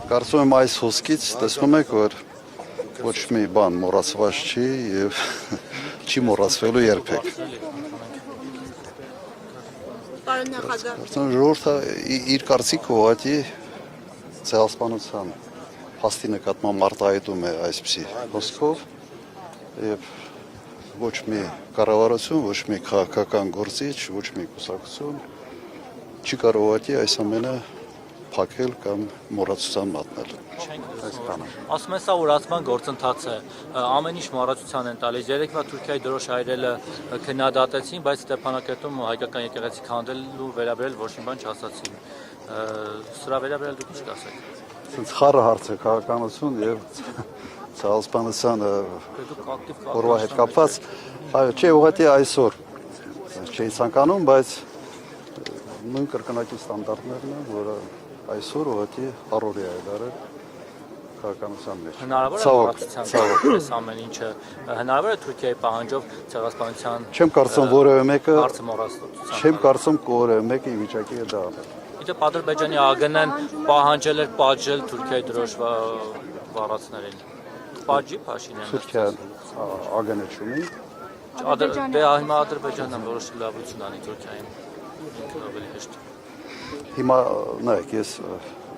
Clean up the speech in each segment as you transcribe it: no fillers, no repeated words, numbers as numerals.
Կարծում եմ այս հոսքից տեսնում եք, որ ոչ մի բան մոռացված չի եւ չի մոռացվելու երբեք։ Պարոն նախագահ, Կարծում եմ ժողովուրդը իր կարծիքը ուղղակի ցեղասպանության փաստի նկատմամբ արտահայտում է այսպիսի հոսքով եւ ոչ մի կառավարություն, ոչ մի քաղաքական գործիչ, ոչ մի կուսակցություն չի կարող ուղղակի այս ամենը փակել կամ մոռացության մատնել։ Ասում են սա ուրացման գործընթաց է, ամեն ինչ մոռացության են տալիս, երեկվա Թուրքիայի դրոշ հայրելը քննադատեցին, բայց Ստեփանակերտում հայկական եկեղեցի քանդելու վերաբերել ոչ մի բան չասացին, սրա վերաբերել դուք ինչ կասեք։ Սենց խառը հարց է քաղաքականություն եւ ցեղասպանության օրվա հետ կապված, այո, չէ, ուղղակի այսօր չի ցանկանում, բայց նույն կրկնակի ստանդարտներն են, որը այսօր ուղղակի առօրյա է դարել քաղաքականության մեջ։ Հնարավոր է մոռացության ամեն ինչը, հնարավոր է Թուրքիայի պահանջով ցեղասպանության Չեմ կարծում որևէ մեկը, հարցը մոռացության։ չեմ կարծում որևէ մեկը ի վիճակի է դա անել։ Իդեպ Ադրբեջանի ԱԳՆ-ն պահանջել էր պատժել Թուրքիայի դրոշ վառածներին։ Պատժի Փաշինյանը։ Թուրքիան ԱԳՆ չունի։ Դե հիմա Ադրբեջանն որոշ լավություն անի Թուրքիային։ Ավելի հեշտ։ Հիմա նայեք, ես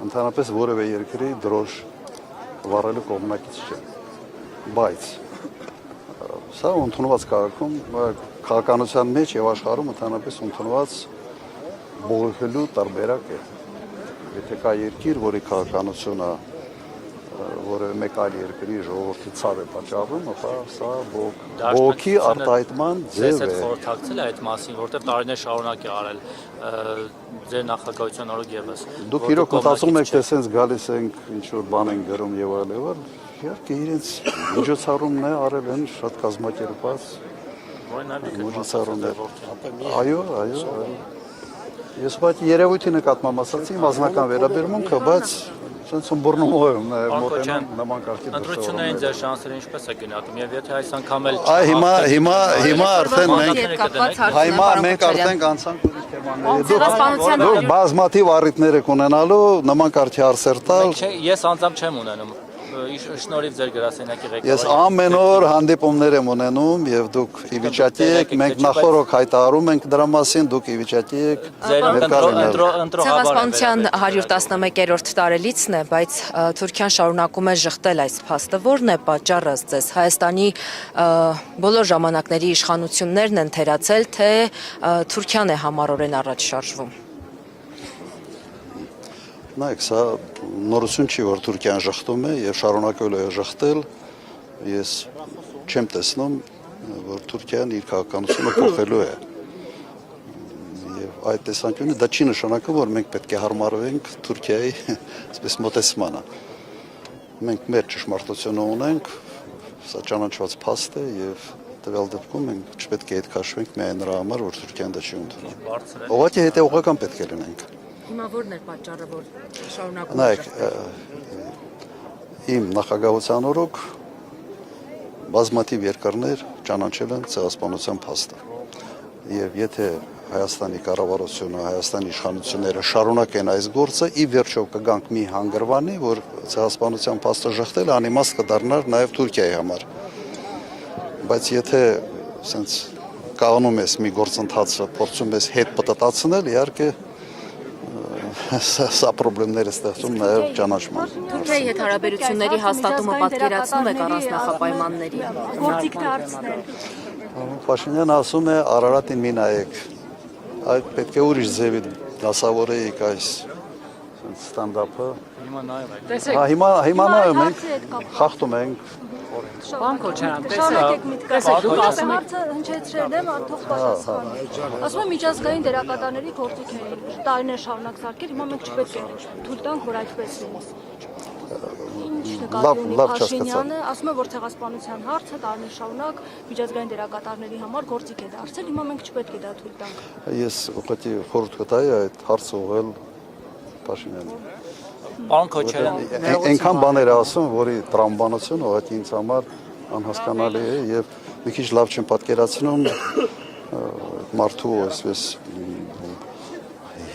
ընդհանրապես որևէ երկրի դրոշ վառելու կողմնակից չեմ, բայց սա ընդունված քաղաքականության մեջ եւ աշխարհում ընդհանրապես ընդունված բողոքելու տարբերակ է։ Եթե կա երկիր, որի քաղաքականությունը որևէ մեկ այլ երկրի ժողովրդի ցավ է պատճառում, ապա սա բողոքի արտահայտման ձև է։ Ես խորհրդակցել այդ մասին, որտեղ տարիներ շարունակ է արել ձեր նախագահության օրոք եւս։ Դուք իրոք մտածում եք, թե sense գալիս ենք ինչ որ բան են գրում եւ այլն, իհարկե իրենց միջոցառումն է արել են շատ կազմակերպված։ Միջոցառումներ։ Այո։ Ես բայց երևույթի նկատմամբ ասացի մասնական վերաբերմունքը, բայց sense ըմբռնում եմ մոտենամ նման կարգի դրսևորումները։ Ընտրություններին ձեր շանսերը ինչպես է գնահատում եւ եթե այս անգամ էլ Հիմա արդեն մենք արդեն կանցանք ուրիշ թեմաների։ Դուք բազմաթիվ առիթներ եք ունենալու նման կարգի հարցեր տալ։ Ես անձամբ չեմ ունենում։ Շնորհիվ ձեր գրասենյակի ղեկավարի։ Ես ամեն օր հանդիպումներ եմ ունենում եւ դուք ի վիճակի եք, մենք նախորդ հայտարարում ենք դրա մասին, դուք ի վիճակի եք։ Ցեղասպանության 111-րդ տարելիցն է, բայց Թուրքիան շարունակում է ժխտել այս փաստը, որն է պատճառը ձեզ Հայաստանի բոլոր ժամանակների իշխանություններն են թերացել, թե Թուրքիան է համառորեն առաջ շարժվում։ Նայեք, սա նորություն չի, որ Թուրքիան ժխտում է եւ շարունակելու է ժխտել։ Ես չեմ տեսնում, որ Թուրքիան իր քաղաքականությունը փոխելու է։ Եվ այդ տեսանկյունից դա չի նշանակում, որ մենք պետք է հարմարվենք Թուրքիայի այսպես մոտեցմանը։ Մենք մեր ճշմարտությունը ունենք, սա ճանաչված փաստ է եւ տվյալ դեպքում մենք չպետք է հետ քաշվենք միայն նրա համար, որ Թուրքիան դա չի ընդունում։ Ուղղակի հետեւողական պետք է լինենք։ Հիմա ո՞րն է պատճառը, որ շարունակում է։ Նայեք, իմ նախագահության օրոք բազմաթիվ երկրներ ճանաչել են ցեղասպանության փաստը։ Եվ եթե Հայաստանի կառավարությունը, Հայաստանի իշխանությունները շարունակեն այս գործը, ի վերջո կգանք մի հանգրվանի, որ ցեղասպանության փաստը ժխտելը անիմաստ կդառնար նաև Թուրքիայի համար։ Բայց եթե sense կողնում ես մի գործընթացը, փորձում ես հետ պտտացնել, իհարկե սա խնդիրներ է ստեղծում նաև ճանաչման։ Թուրքիայի հետ հարաբերությունների հաստատումը պատկերացնում եք առանց նախապայմանների։ գործիք դարձնել։ Փաշինյանը ասում է Արարատին մի նայեք։ Այդ պետք է ուրիշ ձևի դասավորեիք այս ստանդափը։ Հիմա նայում ենք, խախտում ենք։ Բան Քոչարյան, տեսեք, հարցը հնչեցրել եմ, թող պատասխանի։ Ասում եմ միջազգային դերակատարների գործիք էին, տարիներ շարունակ սարքել, հիմա մենք չպետք է թույլ տանք, որ այդպես լինի։ Ինչ նկատի ունի Փաշինյանը, ասում է, որ ցեղասպանության հարցը տարիներ շարունակ միջազգային դերակատարների համար գործիք է դարձել, հիմա մենք չպետք է դա թույլ տանք։ Ես ուղղակի խորհուրդ կտայի այդ հարցը ուղղել Փաշինյանին։ Պարոն Քոչարյան, այնքան բաներ ասում, որի տրամաբանությունը ուղղակի ինձ համար անհասկանալի է եւ մի քիչ լավ չեմ պատկերացնում մարդու այսպես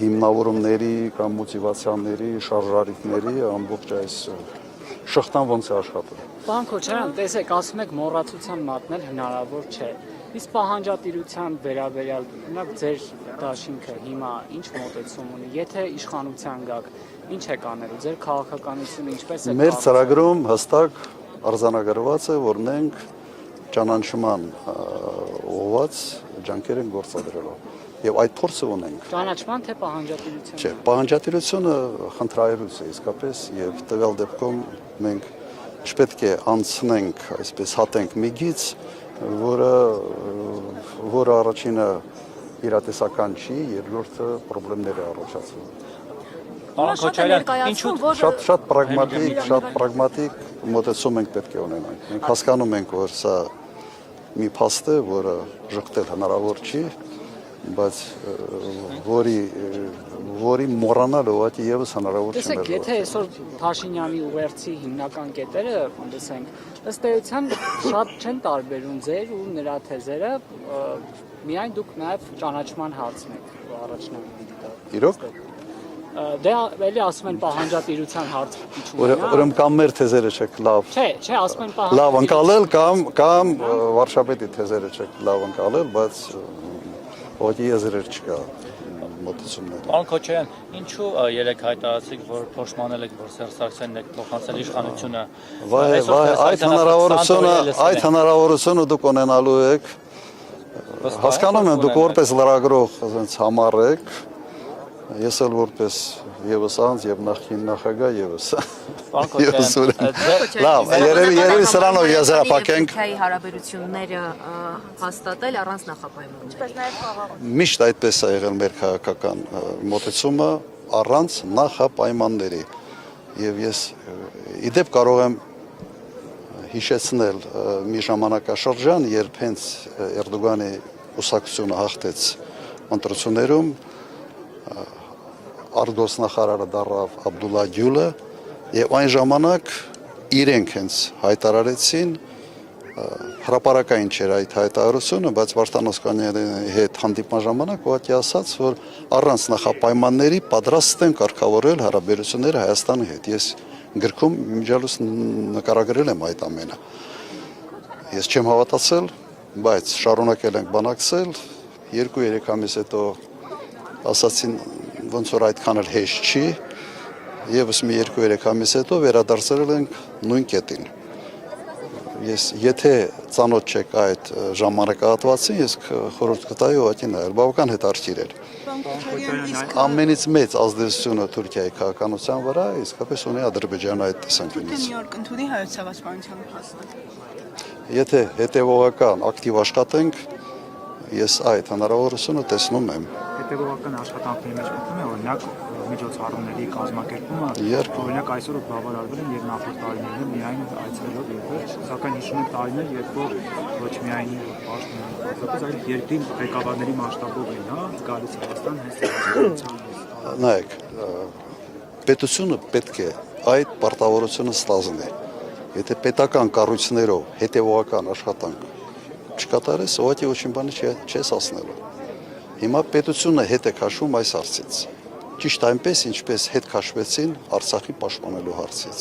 հիմնավորումների կամ մոտիվացիաների, շարժարիքների ամբողջ այս շղթան ոնց է աշխատում։ Պարոն Քոչարյան, տեսեք, ասում եք մոռացության մատնել հնարավոր չէ։ Իսկ պահանջատիրության վերաբերյալ, օրինակ ձեր դաշինքը հիմա ինչ մոտեցում ունի, եթե իշխանության գաք, ինչ եք անելու, ձեր քաղաքականությունը ինչպես է։ Մեր ծրագրում հստակ արձանագրված է, որ մենք ճանաչման ուղղված ջանքեր են գործադրելով եւ այդ փորձը ունենք։ Ճանաչման թե պահանջատիրության։ Չէ, պահանջատիրությունը խնդրայրուց է իսկապես եւ տվյալ դեպքում մենք չպետք է անցնենք, այսպես հատենք մի գիծ, որը առաջինը իրատեսական չի, երկրորդը խնդիրներ է առաջացնում։ Պարոն Քոչարյան, ինչու Շատ պրագմատիկ մոտեցում ենք պետք է ունենանք։ Մենք հասկանում ենք, որ սա մի փաստ է, որը շղթել հնարավոր չի, բայց որի մոռանալ ուղղակի եւս հնարավոր չի։ Տեսեք, եթե այսօր Փաշինյանի ուղերձի հիմնական կետերը լսենք, ըստ էության շատ չեն տարբերում ձեր ու նրա թեզերը, միայն դուք նաեւ ճանաչման հարցն եք առաջնահերթ դիտարկում։ Իրոք։ Դե էլի ասում են պահանջատիրության հարց Ուրեմն կամ մեր թեզերը չեք լավ։ Չէ, ասում են լավ անցալել կամ վարշապետի թեզերը չեք լավ անցալել, բայց ոչի եզրեր չկա մոտեցումներ։ Պարոն Քոչարյան, ինչու երեք հայտարարեցիք, որ փոշմանել եք, որ Սերժ Սարգսյանն եք փոխանցել իշխանությունը։ Այդ հնարավորությունը դուք ունենալու եք։ Հասկանում եմ, դուք որպես լրագրող ասենց համառ եք, ես էլ որպես եւս անձ եւ նախին նախագահ եւս։ Լավ, երևի սրանով եզրափակենք։ Թեի հարաբերությունները հաստատել առանց նախապայմանների։ Միշտ այդպես է եղել մեր քաղաքական մոտեցումը առանց նախապայմանների։ Եվ ես իդեպ կարող եմ հիշեցնել մի ժամանակաշրջան, երբ հենց Էրդողանի ուսակցությունը հաղթեց ընտրություններում, արտգործնախարարը դառավ Աբդուլլա Գյուլը եւ այն ժամանակ իրենք հենց հայտարարեցին հրապարակային չէր այդ հայտարարությունը, բայց Վարդան Օսկանյանի հետ հանդիպման ժամանակ ուղղակի ասաց, որ առանց նախապայմանների պատրաստ են կարգավորել հարաբերությունները Հայաստանի հետ։ Ես գրքում իմիջիալուց նկարագրել եմ այդ ամենը։ Ես չեմ հավատացել, բայց շարունակել ենք բանակցել, 2-3 ամիս հետո ասացին ոնց որ այդքան էլ հեշտ չի, եւս մի 2-3 ամիս հետո վերադարձել ենք նույն կետին։ Ես եթե ծանոթ չեք այդ ժամանակահատվածին, ես խորհուրդ կտայի ուղղակի նայել, բավական հետաքրքիր էր։ Ամենից մեծ ազդեցությունը Թուրքիայի քաղաքականության վրա իսկապես ունի Ադրբեջանը այդ տեսանկյունից։ Մի օր կընդունի հայոց ցեղասպանության փաստը։ Եթե հետևողական ակտիվ աշխատենք, ես այդ հնարավորությունը տեսնում եմ։ Հետևողական աշխատանքների մեջ մտնում է օրինակ միջոցառումների կազմակերպումը, օրինակ այսօր բավարարվել են եւ նախորդ տարիներում միայն այցելելով երկրորդ, սակայն հիշում եք տարիներ, երբ որ ոչ միայն պաշտոնապես, այլ երկրի ղեկավարների մասշտաբով են, գալիս Հայաստան հենց Նայեք, պետությունը պետք է այդ պարտավորությունը ստանձնի։ Եթե պետական կառույցներով հետևողական աշխատանք չկատարես, ուղղակի ոչինչ բանի չես ասնելու։ Հիմա պետությունը հետ է քաշվում այս հարցից։ Ճիշտ այնպես, ինչպես հետ քաշվեցին Արցախի պաշտպանելու հարցից։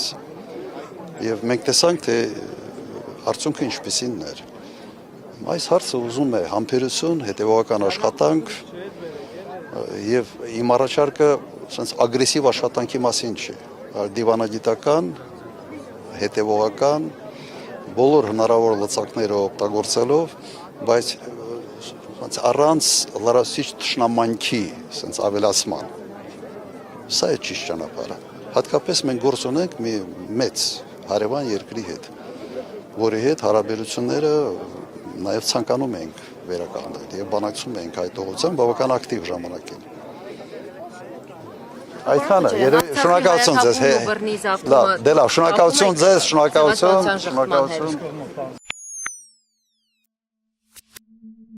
Եվ մենք տեսանք, թե արդյունքը ինչպիսին էր։ Այս հարցը ուզում է համբերություն, հետևողական աշխատանք եւ իմ առաջարկը sense ագրեսիվ աշխատանքի մասին չի, այլ դիվանագիտական, հետևողական, բոլոր հնարավոր լծակները օգտագործելով, բայց առանց լրացուցիչ թշնամանքի ավելացման։ Սա է ճիշտ ճանապարհը։ Հատկապես մենք գործ ունենք մի մեծ հարևան երկրի հետ, որի հետ հարաբերությունները նաև ցանկանում ենք վերականգնել եւ բանակցում ենք այդ ուղղությամբ բավական ակտիվ ժամանակին։ Այդքանը, երևի շնորհակալություն ձեզ։ Դե լավ, շնորհակալություն ձեզ, շնորհակալություն։